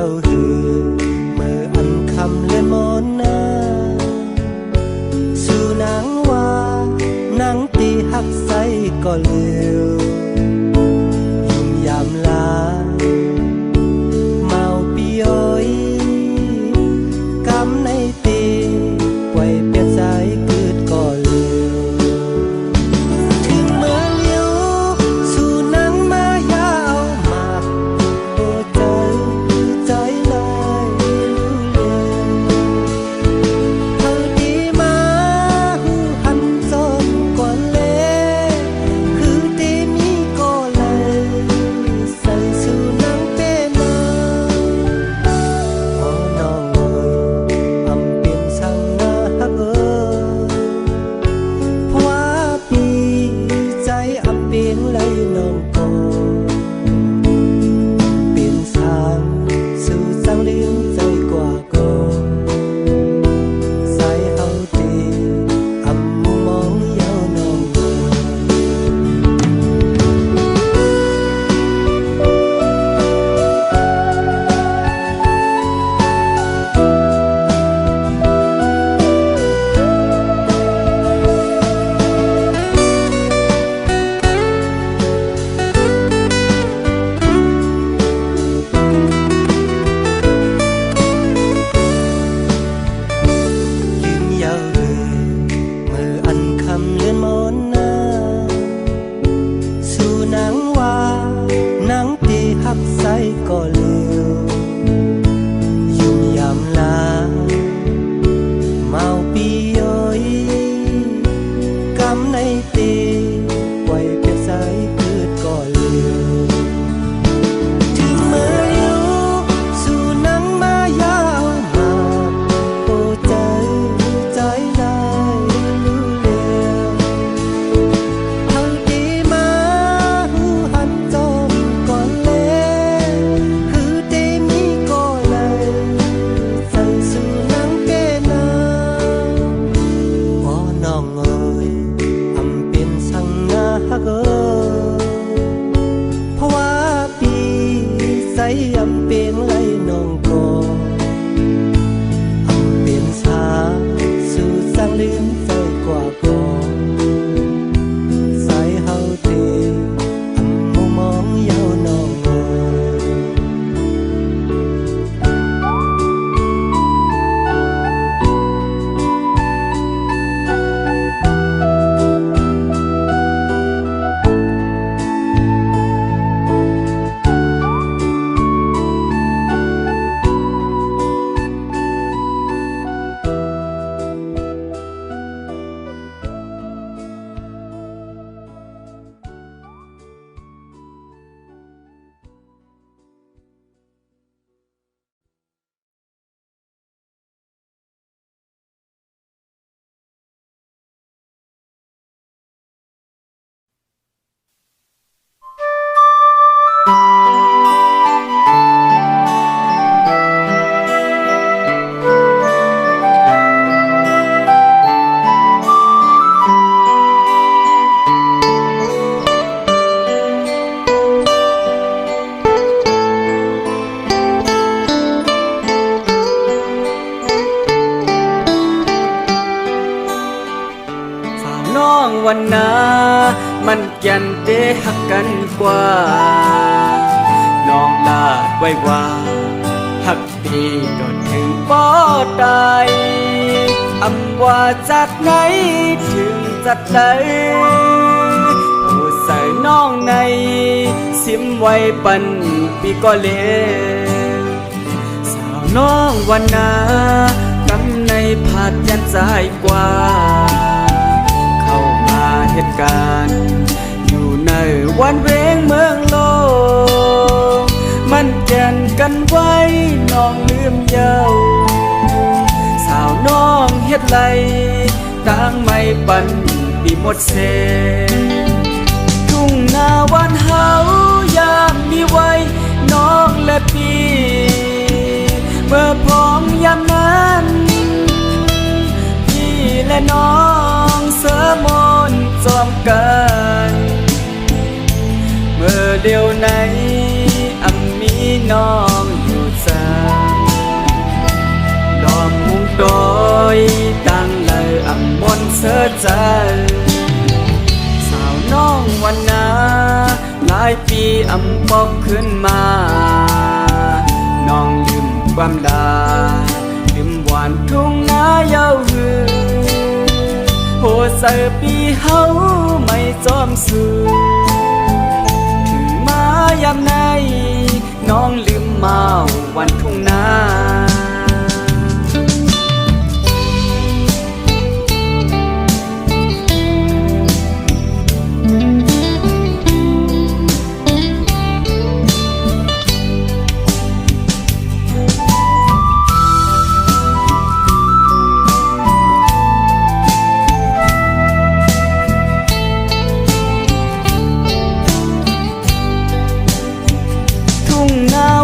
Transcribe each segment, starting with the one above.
าหือเมื่ออันคำเลื่อนมนนาสู่นางว่านางตีหักใสก็เลี้ยวยุ่งยามลาเมาปีย้อยกำในตีไว้เปียกใจเกิดก็เลี้ยวถึงเมื่อเลี้ยวสู่นางมายาวมาโอ้ใจเลยรู้เลี้ยวเธอดีมาหูหันจนกว่าเล่คือตีมีก็เลยใส่สู่นางเป็นนาพอน้องเอ่ยอำเปลี่ยนช่างหน้าฮักเอ่ยเพราะว่าปีใจอำเปลี่ยนเลยน้องก็เปลี่ยนช่างสู่ช่างลืมใจกว่าก่อนใส่เฮาตีอำมุมมองยาวน้องเอ่ลืมยาวเลยเมื่ออันคำเลื่อนมนนาสู่นางว่านางตีหักใสก็เลี้ยวยุ่งยามลาเมาปีย้อยกำในตีไว้เปียกใจเกิดก็เลี้ยวถึงเมื่อเลี้ยวสู่นางมายาวมาโอ้ใจลายรู้เลี้ยวเฮาดีมาหูหันจมก่อนเล่คือตีมีก็เลยใส่สู่นางเป็นนาพอน้องเอ่ยอำเป็นช่างหน้าฮักเอ่ยเพราะว่าปีใส่อำเป็นไรน้องก็อำเป็นชาสู่ช่างลืมใจกว่าก่อนใส่เฮาตีอำมุมมองยาวน้องเอ่ย วันนามันแก่นเตหักกันกว่าน้องลาดไว้ว่าหักปีจนถึงบ่ตายอำว่าจากไหนถึงจัดได้ผู้ใส่น้องในซิมไว้ปันปีก็เลสาวน้องวันนากำในผาดยันใจกว่าเหตุการณ์อยู่ในวันเวงเมืองโลกมันแก่นกันไว้น้องลืมเยาว์สาวน้องเฮ็ดไรต่างไม่ปันปีหมดเสทุ่งนาวันเฮายามมีไว้น้องและปีเมื่อพร้อมยามนั้นพี่และน้องเสมนจอมกันเมื่อเดียวไหนอำมีน้องอยู่ใจ อใจสาวน้องวันนาหลายปีอำปอกขึ้นมาน้องลืมความดาลืมหวานทุ่งนาเย้าหือโหใส่ปีเฮาไม่จอมสูถึงมายามไหนน้องลืมมาวันทุ่งนา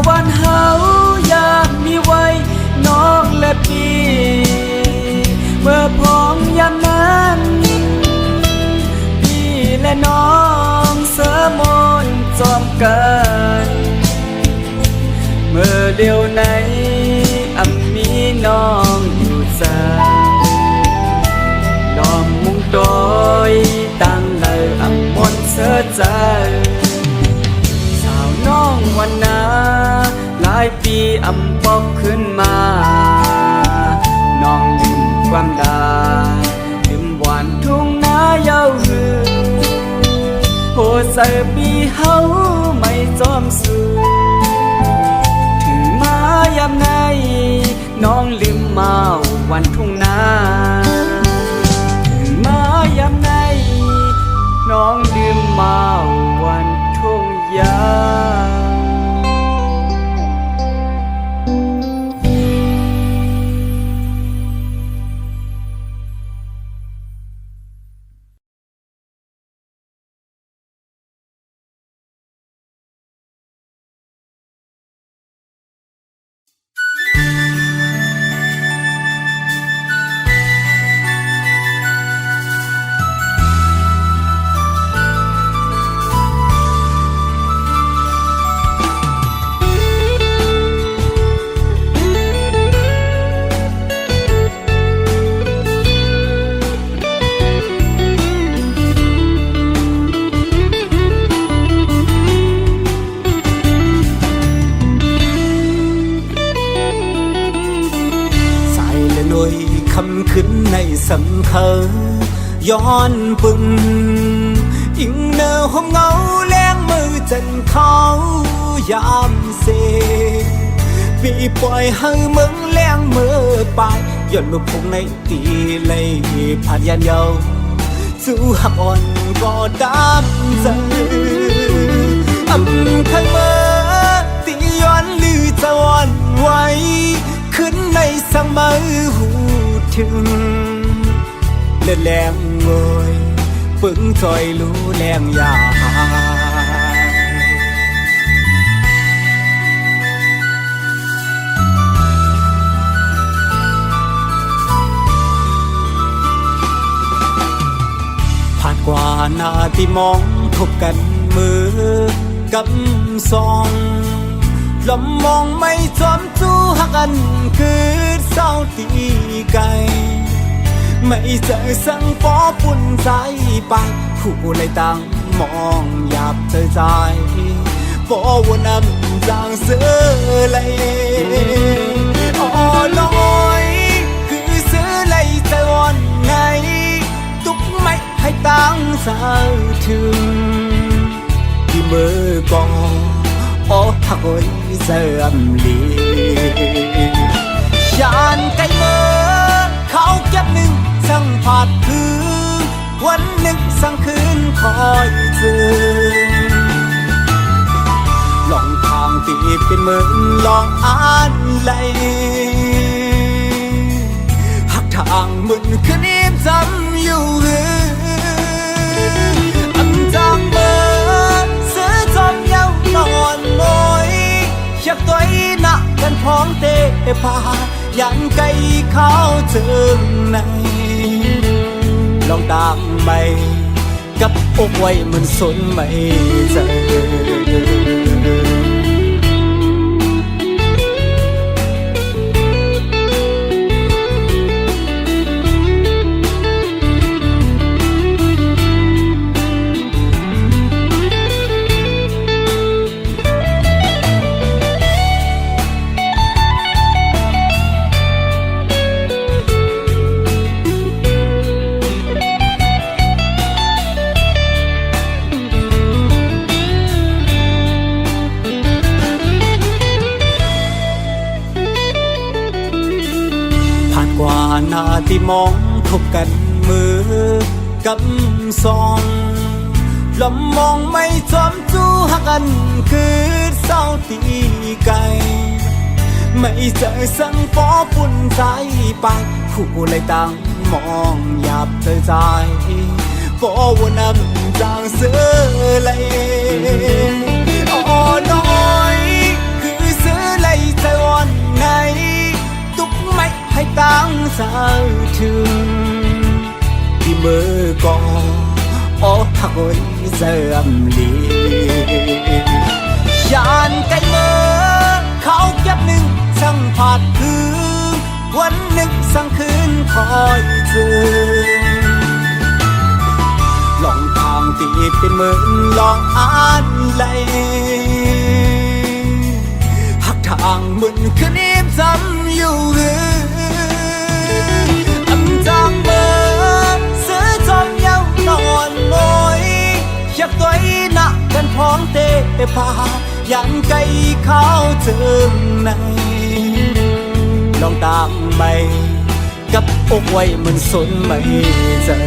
วันเฮายามมีไว้น้องและพี่เมื่อพ้องยามนั้นพี่และน้องเสมนจอมกันเมื่อเดียวไหนมีน้องอยู่ใจดอมมุงดอยตั้งเลยมนเสือใจน้องวันนาหลายปีปอกขึ้นมาน้องลืมความดาลืมหวานทุ่งนาเย้าหือโหใส่ปีเฮาไม่จอมสูถึงมายามไหนน้องลืมมาวันทุ่งนาถึงมายามไหนน้องลืมมาวันทุ่งยาคำขึ้นในสังเคอย้อนปึงอิงเนอห้องเงาแรงมือจันเขายามเสปีปล่อยให้มึงแรงมือไปย้อนลูกพงในตีเลยผ่านยันเยาสู้หักอ่อนก็ดำใจข้างเมื่อตีย้อนลือจะวันไว้ขึ้นในสังมือหูถึงเล่นแรงงอยปึงจอยรู้แรงยาผ่านกว่าหน้าที่มองพบกันมือกำซองลำมองไม่จอมจู้หักกันคือเศร้าตีไกลไม่เจอสังปอปุ่นใจไปคู่เลยตั้งมองหยาบเธอใจปอวนนำจางเสือเลยอ๋อลอยคือเสือเลยใจวันไงตุกไม่ให้ตั้งสาวถึงที่มือกองอ๋อหักโอยเสื่อมลียานไกลเมื่อเขาเก็บหนึ่งสั่งผาดคือวันหนึ่งสั่งคืนคอยเจอลองทางตีเป็นเหมือนลองอ่านไหลหักทางมึนคืนนี้จำอยู่จางเมื่อซื้อจอมเย้านอนมอยอยากตัวหนักกันพร้อมเตะพายันไกลเข้าถึงในลองตามไปกับอกไว้มันสนไม่เจอ ว่าหน้าที่มองพบกันมือกับสองลำมองไม่จอมจู้หักกันคือเศร้าตีไกลไม่เจอสังฟอปุ่นใจไปผู้เลยต่างมองหยาบเธอใจฟอวนนำจางเสือเลยอ๋อน้อยคือเสือเลยใจวันไหนตุกไม่ให้ตั้งสาวถึงที่มือก่ออ๋อหักไว้เสื่อมลียานไกลมือเขาเก็บหนึ่งสั่งผาดคืนวันหนึ่งสั่งคืนคอยเจอลองทางที่เป็นเหมือนลองอ่านเลยหักทางเหมือนคืนนี้จำอยู่อำจางเบอร์เสือจอมเย้านอนมอยอยากตัวหนักกันพร้อมเตะพายันไกลเข้าเจิมในลองตามไปกับอกไว้มันสนไม่เจอ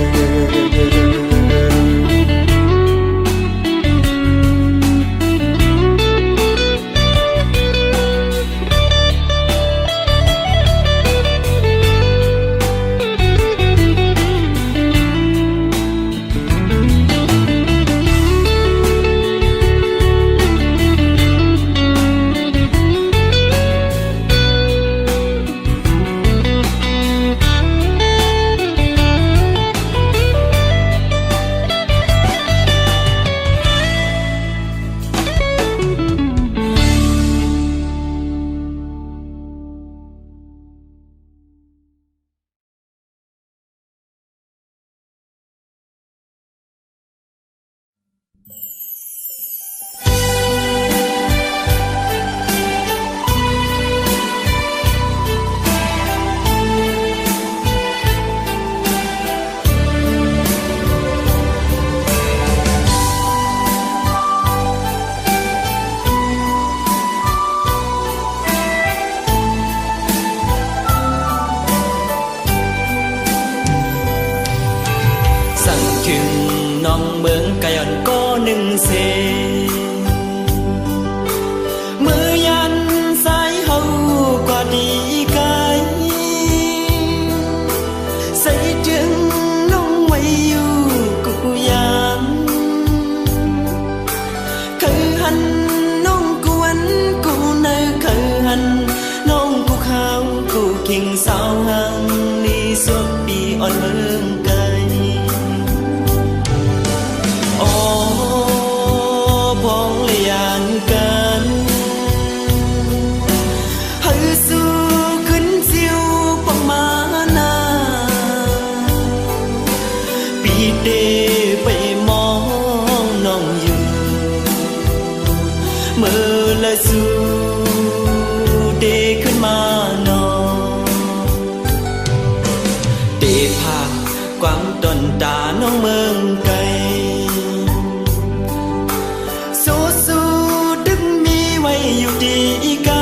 น้องเมืองกะย่อนก็หนึ่งเซมือยันสายเฮากว่าดีไกลใส่จึงน้องไว้อยู่กูยามคือหันน้องกวนกูเนอคือหันน้องกูข้าวกูกิ่งสาวหังนี่สวบปีอ่อนเมืองไกลพองเลียนกันให้สู้ขึ้นซิวปมานาปีเดไปมองน้องอยู่เมื่อละสู้เดขึ้นมาน้องเดภาคกวางตนตาน้องเมืองไกลอยู่ดีไกล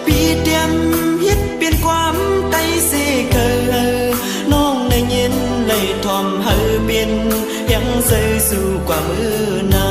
ปีเดียมฮิตเปลี่ยนความไตเสเคยน้องในเย็นเลยทอมเฮอเปลี่ยนยังเสื่อสู่กว่ามือนา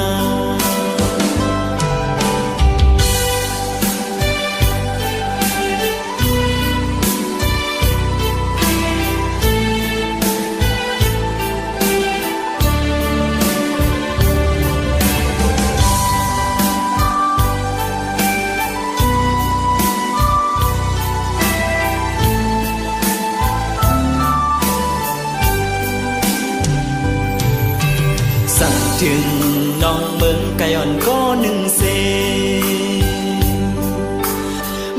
ถึงน้องเมืองกะย่อนก็หนึ่งเซ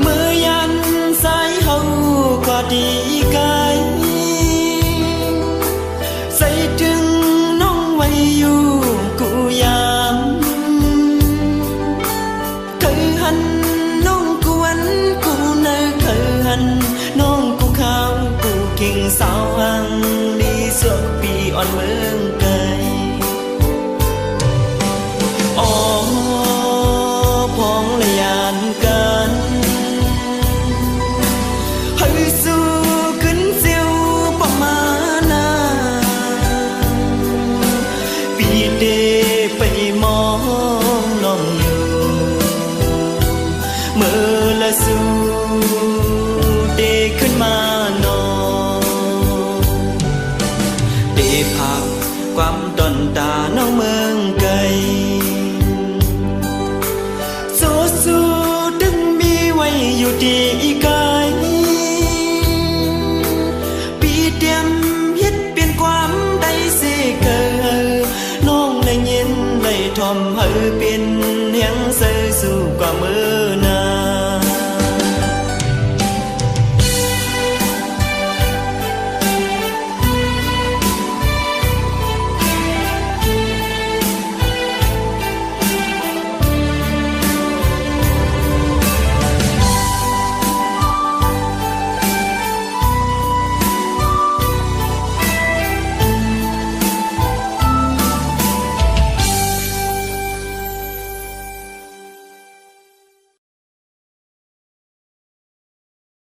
เมื่อยันสายเฮาก็ดีไกลใส่ถึงน้องไว้อยู่กูยามเคยหันน้องกวนกูเนอเคยหันน้องกูข้าวกูกิ่งสาวหังดีสวบปีอ่อนเมืองไกลพองเลียนกัน เมื่อละสู่เดขึ้นมาหนอเดพักความตอนตาน้องเมืองไกลสู้สู้ดึงมีไว้อยู่ที่อีก